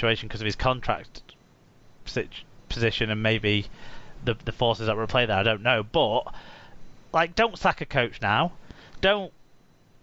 situation because of his contract position and maybe the forces that were at play there. I don't know, but like, don't sack a coach now.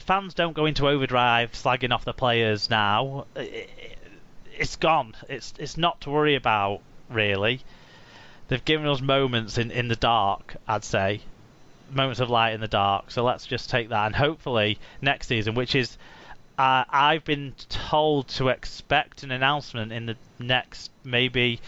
Fans don't go into overdrive slagging off the players now. It's gone. It's not to worry about, really. They've given us moments in the dark, I'd say. Moments of light in the dark. So let's just take that. And hopefully next season, which is... I've been told to expect an announcement in the next maybe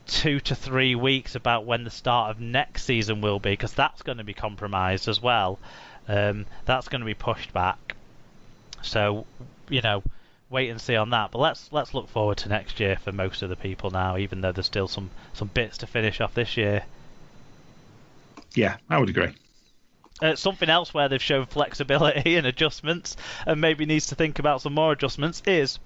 2 to 3 weeks about when the start of next season will be, because that's going to be compromised as well. That's going to be pushed back. So, wait and see on that. But let's look forward to next year for most of the people now, even though there's still some bits to finish off this year. Yeah, I would agree. Something else where they've shown flexibility and adjustments, and maybe needs to think about some more adjustments, is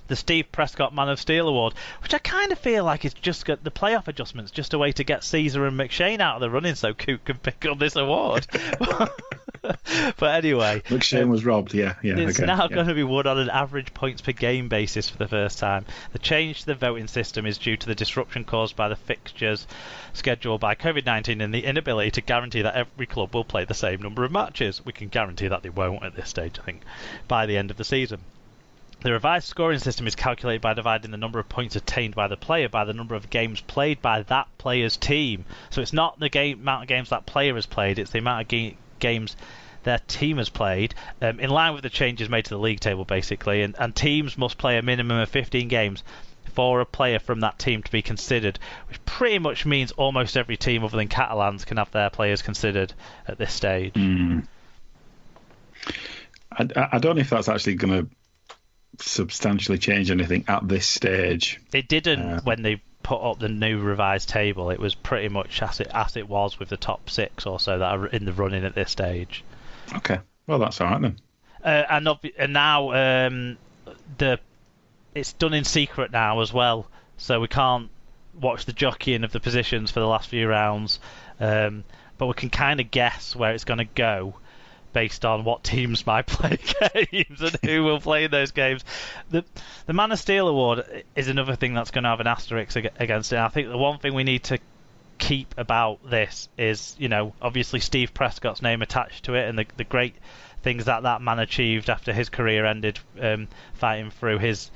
the Steve Prescott Man of Steel Award, which I kind of feel like is just got the playoff adjustments, just a way to get Caesar and McShane out of the running so Coop can pick up this award. But anyway, McShane was robbed. Yeah. It's now going to be won on an average points per game basis for the first time. The change to the voting system is due to the disruption caused by the fixtures scheduled by COVID-19 and the inability to guarantee that every club will play the same number of matches. We can guarantee that they won't at this stage, I think, by the end of the season. The revised scoring system is calculated by dividing the number of points attained by the player by the number of games played by that player's team. So it's not the amount of games that player has played, it's the amount of games their team has played, in line with the changes made to the league table, basically. And teams must play a minimum of 15 games for a player from that team to be considered, which pretty much means almost every team other than Catalans can have their players considered at this stage. I don't know if that's actually going to substantially change anything at this stage. It didn't when they put up the new revised table. It was pretty much as it was with the top 6 or so that are in the running at this stage. Okay, well that's all right then. And now it's done in secret now as well, so we can't watch the jockeying of the positions for the last few rounds, but we can kind of guess where it's going to go based on what teams might play games and who will play in those games. The Man of Steel Award is another thing that's going to have an asterisk against it. I think the one thing we need to keep about this is, obviously Steve Prescott's name attached to it, and the great things that man achieved after his career ended fighting through his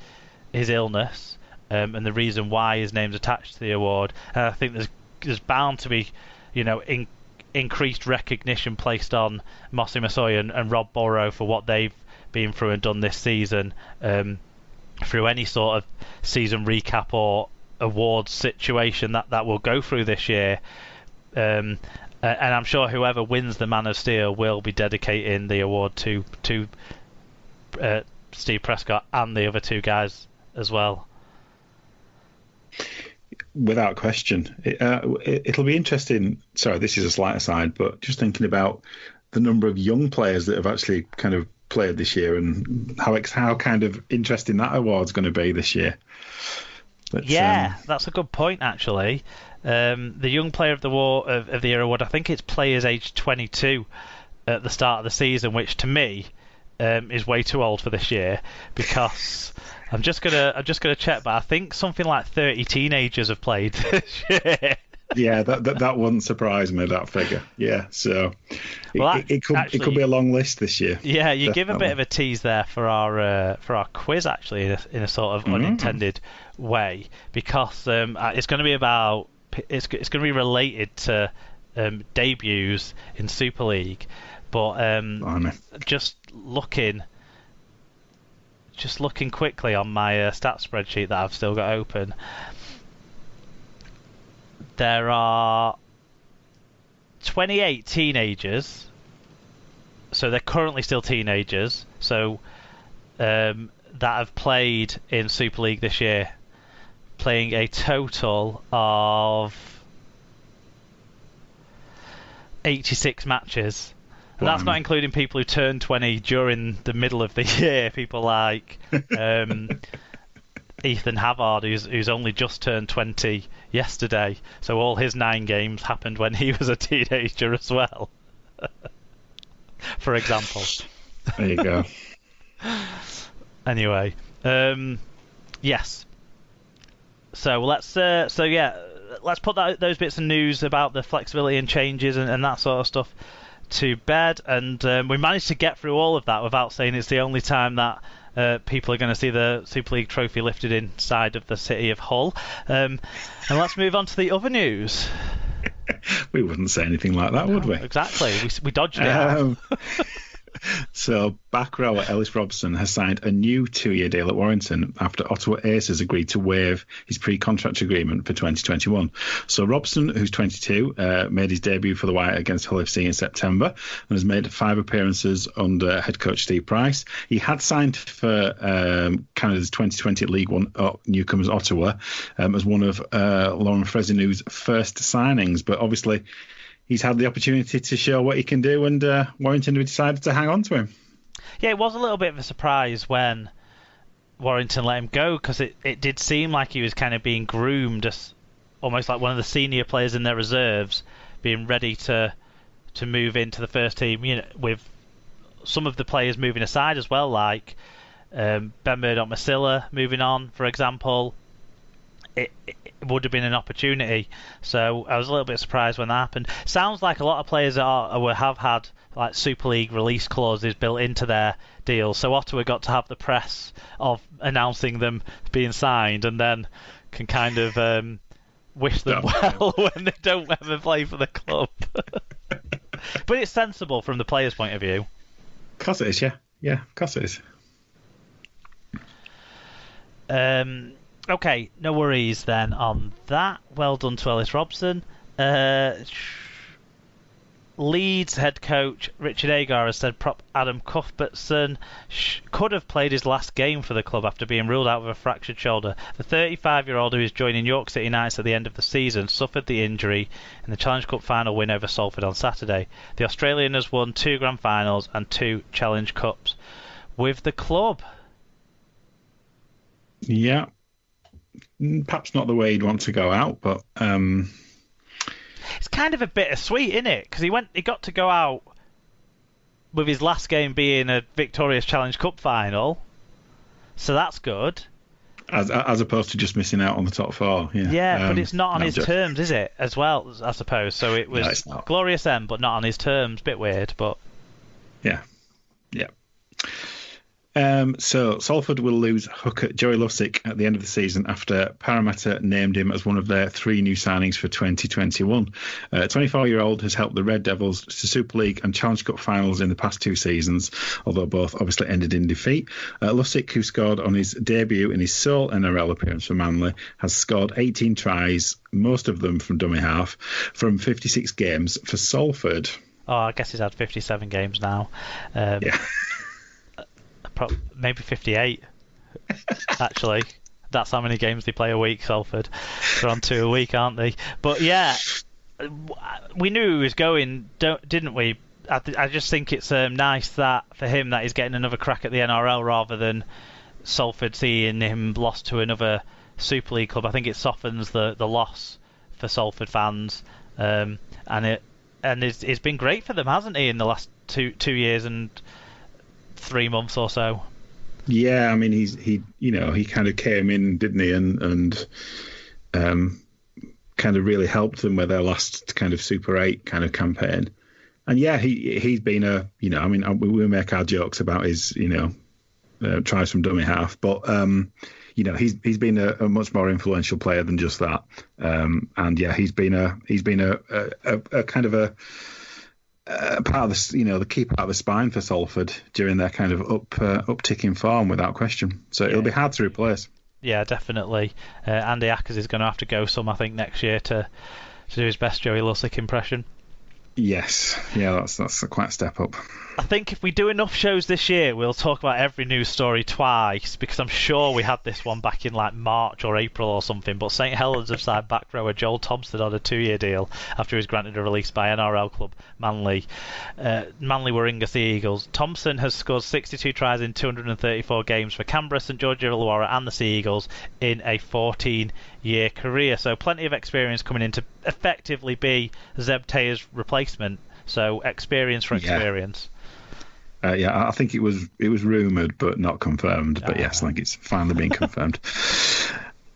illness, and the reason why his name's attached to the award. I think there's bound to be, increased recognition placed on Mossy Massoy and Rob Burrow for what they've been through and done this season, through any sort of season recap or awards situation that will go through this year. And I'm sure whoever wins the Man of Steel will be dedicating the award to Steve Prescott and the other 2 guys as well. Without question. It'll be interesting. Sorry, this is a slight aside, but just thinking about the number of young players that have actually kind of played this year and how kind of interesting that award's going to be this year. But, that's a good point, actually. The young player of the year award, I think it's players aged 22 at the start of the season, which to me is way too old for this year, because I'm just gonna check, but I think something like 30 teenagers have played this year. Yeah, that wouldn't surprise me, that figure. Yeah, so it could be a long list this year. Yeah, you give a bit of a tease there for our quiz, actually, in a sort of unintended way, because it's going to be about it's going to be related to debuts in Super League, but just looking quickly on my stats spreadsheet that I've still got open, there are 28 teenagers, so they're currently still teenagers, so that have played in Super League this year, playing a total of 86 matches. And that's not including people who turned 20 during the middle of the year. People like Ethan Havard, who's only just turned 20 yesterday. So all his 9 games happened when he was a teenager as well. For example. There you go. Anyway, yes. So let's put those bits of news about the flexibility and changes and that sort of stuff to bed. And we managed to get through all of that without saying it's the only time that people are going to see the Super League trophy lifted inside of the city of Hull. And let's move on to the other news. We wouldn't say anything like that, would we? Exactly. We dodged it. So back rower Ellis Robson has signed a new 2-year deal at Warrington after Ottawa Aces agreed to waive his pre-contract agreement for 2021. So Robson, who's 22, made his debut for the White against Hull FC in September and has made 5 appearances under head coach Steve Price. He had signed for Canada's 2020 League One newcomers Ottawa as one of Lauren Fresinou's first signings, but obviously he's had the opportunity to show what he can do, and Warrington decided to hang on to him. Yeah, it was a little bit of a surprise when Warrington let him go, because it did seem like he was kind of being groomed as almost like one of the senior players in their reserves, being ready to move into the first team, with some of the players moving aside as well, like Ben Murdoch-Masila moving on, for example. It would have been an opportunity, so I was a little bit surprised when that happened. Sounds like a lot of players have had like Super League release clauses built into their deals, so Ottawa got to have the press of announcing them being signed, and then can kind of wish them well when they don't ever play for the club. But it's sensible from the players' point of view. Of course it is, yeah, of course it is. Okay, no worries then on that. Well done to Ellis Robson. Leeds head coach Richard Agar has said prop Adam Cuthbertson could have played his last game for the club after being ruled out with a fractured shoulder. The 35-year-old, who is joining York City Knights at the end of the season, suffered the injury in the Challenge Cup final win over Salford on Saturday. The Australian has won 2 Grand Finals and 2 Challenge Cups with the club. Yeah. Perhaps not the way he'd want to go out, but it's kind of a bittersweet, isn't it? Because he got to go out with his last game being a victorious Challenge Cup final, so that's good. As opposed to just missing out on the top 4. Yeah, but it's not on his terms, is it? As well, I suppose. So it was glorious end, but not on his terms. Bit weird, but yeah. So Salford will lose hooker Joey Lussick at the end of the season after Parramatta named him as one of their 3 new signings for 2021. 24-year-old has helped the Red Devils to Super League and Challenge Cup finals in the past 2 seasons, although both obviously ended in defeat. Lussick, who scored on his debut in his sole NRL appearance for Manly, has scored 18 tries, most of them from dummy half, from 56 games for Salford. Oh, I guess he's had 57 games now. Yeah. Maybe 58, actually. That's how many games they play a week, Salford. They're on 2 a week, aren't they? But yeah, we knew he was going, didn't we? I just think it's nice that for him that he's getting another crack at the NRL rather than Salford seeing him lost to another Super League club. I think it softens the loss for Salford fans, and it's been great for them, hasn't he, in the last two years and 3 months or so. Yeah, I mean he kind of came in, didn't he, and kind of really helped them with their last kind of Super 8 kind of campaign. And yeah, he's been we make our jokes about his tries from dummy half, but he's been a much more influential player than just that. And yeah, he's been a kind of a part of the key part of the spine for Salford during their kind of uptick in form, without question. So it'll be hard to replace. Yeah, definitely. Andy Ackers is going to have to go some, I think, next year to do his best Joey Lussick impression. Yes, yeah, that's quite a step up. I think if we do enough shows this year, we'll talk about every news story twice, because I'm sure we had this one back in like March or April or something. But St Helens have signed back rower Joel Thompson on a 2-year deal after he was granted a release by NRL club Manly. Manly Warringah Sea Eagles. Thompson has scored 62 tries in 234 games for Canberra, St George Illawarra and the Sea Eagles in a 14-year career. So plenty of experience coming in to effectively be Zeb Taylor's replacement. So experience for experience. I think it was rumoured but not confirmed. But yes, I think it's finally been confirmed.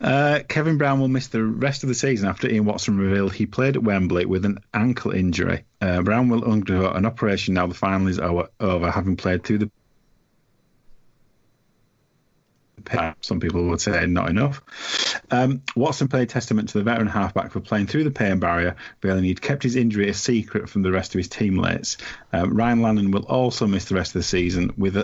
Kevin Brown will miss the rest of the season after Ian Watson revealed he played at Wembley with an ankle injury. Brown will undergo an operation now the final is over, having played through the some people would say not enough. Watson paid testament to the veteran halfback for playing through the pain barrier, revealing he'd kept his injury a secret from the rest of his teammates. Ryan Lannon will also miss the rest of the season with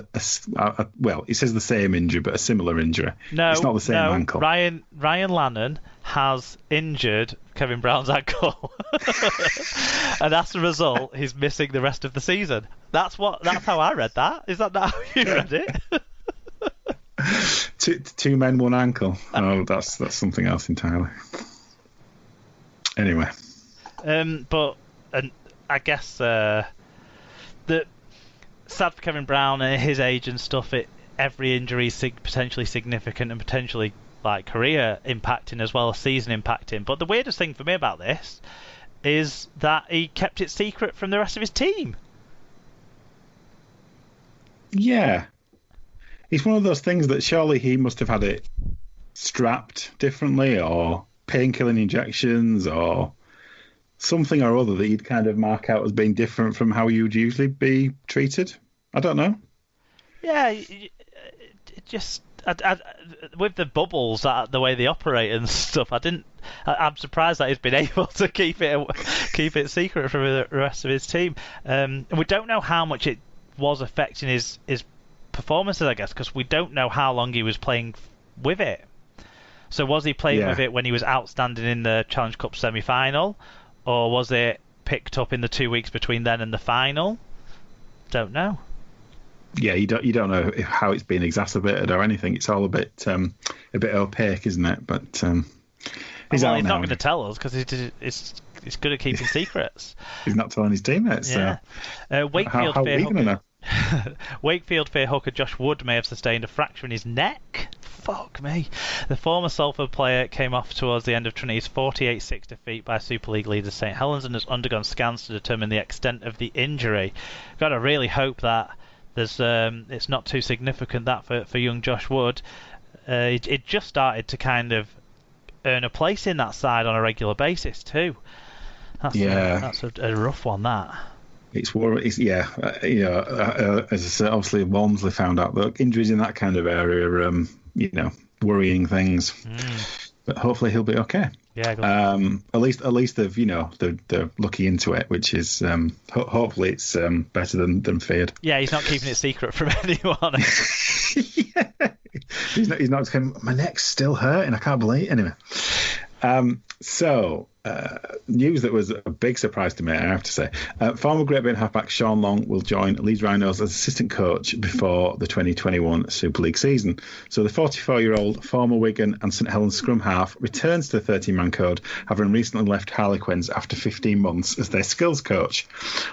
well, it says the same injury, but a similar injury. No, it's not the same ankle. Ryan Lannon has injured Kevin Brown's ankle, and as a result, he's missing the rest of the season. That's how I read that. Is that not how you read it? Two men, one ankle. Oh, that's something else entirely. Anyway, but I guess the sad for Kevin Brown at his age and stuff. Every injury is potentially significant and potentially like career impacting as well as season impacting. But the weirdest thing for me about this is that he kept it secret from the rest of his team. Yeah. It's one of those things that surely he must have had it strapped differently, or painkilling injections, or something or other that you'd kind of mark out as being different from how you'd usually be treated. I don't know. Yeah, it just with the bubbles, the way they operate and stuff, I'm surprised that he's been able to keep it secret from the rest of his team. We don't know how much it was affecting his performances, I guess, because we don't know how long he was playing with it. So was he playing with it when he was outstanding in the Challenge Cup semi-final, or was it picked up in the 2 weeks between then and the final? Don't know. Yeah, you don't know how it's been exacerbated or anything. It's all a bit opaque, isn't it? But he's not going to tell us because he's good at keeping secrets. He's not telling his teammates. Yeah. Wakefield how are we going to know? Wakefield fair hooker Josh Wood may have sustained a fracture in his neck. Fuck me. The former Salford player came off towards the end of Trinity's 48-6 defeat by Super League leader St Helens and has undergone scans to determine the extent of the injury. Got to really hope that there's it's not too significant that for young Josh Wood. It just started to kind of earn a place in that side on a regular basis too. That's a rough one, that. As obviously Walmsley found out that injuries in that kind of area are, worrying things. But hopefully he'll be okay. Yeah. At least they're looking into it, which is hopefully it's better than feared. Yeah, he's not keeping it secret from anyone. Yeah. He's not saying my neck's still hurting. I can't believe it. Anyway. News that was a big surprise to me, I have to say. Former Great Britain halfback Sean Long will join Leeds Rhinos as assistant coach before the 2021 Super League season. So the 44-year-old former Wigan and St Helens scrum half returns to the 13-man code, having recently left Harlequins after 15 months as their skills coach.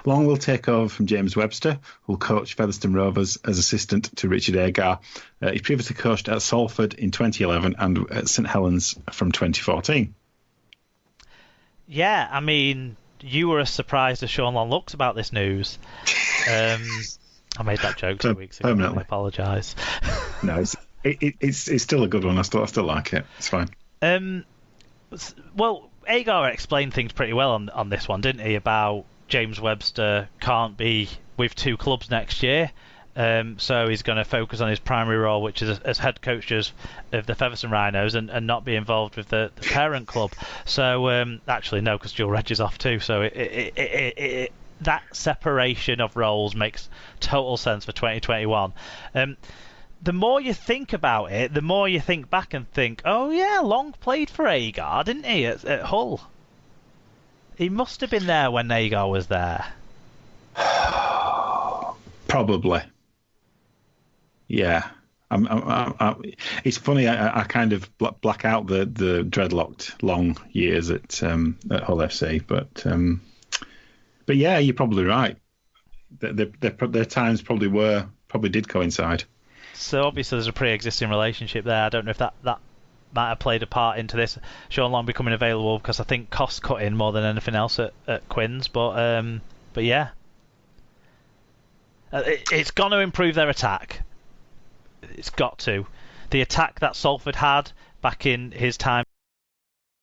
Long will take over from James Webster, who will coach Featherstone Rovers as assistant to Richard Agar. He previously coached at Salford in 2011 and at St Helens from 2014. Yeah, I mean, you were as surprised as Sean Long looked about this news. I made that joke 2 weeks ago. I apologise. No, it's still a good one. I still like it. It's fine. Well, Agar explained things pretty well on this one, didn't he? About James Webster can't be with two clubs next year. So he's going to focus on his primary role, which is as head coach of the Featherstone Rhinos, and not be involved with the parent club. So actually, no, because Joel Reg is off too. So that separation of roles makes total sense for 2021. The more you think about it, the more you think back and think, oh yeah, Long played for Agar, didn't he, at Hull? He must have been there when Agar was there. Probably. Yeah, it's funny. I kind of black out the dreadlocked Long years at Hull FC, but yeah, you're probably right. Their times probably did coincide. So obviously there's a pre-existing relationship there. I don't know if that might have played a part into this Sean Long becoming available, because I think cost cutting more than anything else at Quins. But yeah, it's going to improve their attack. It's got to. The attack that Salford had back in his time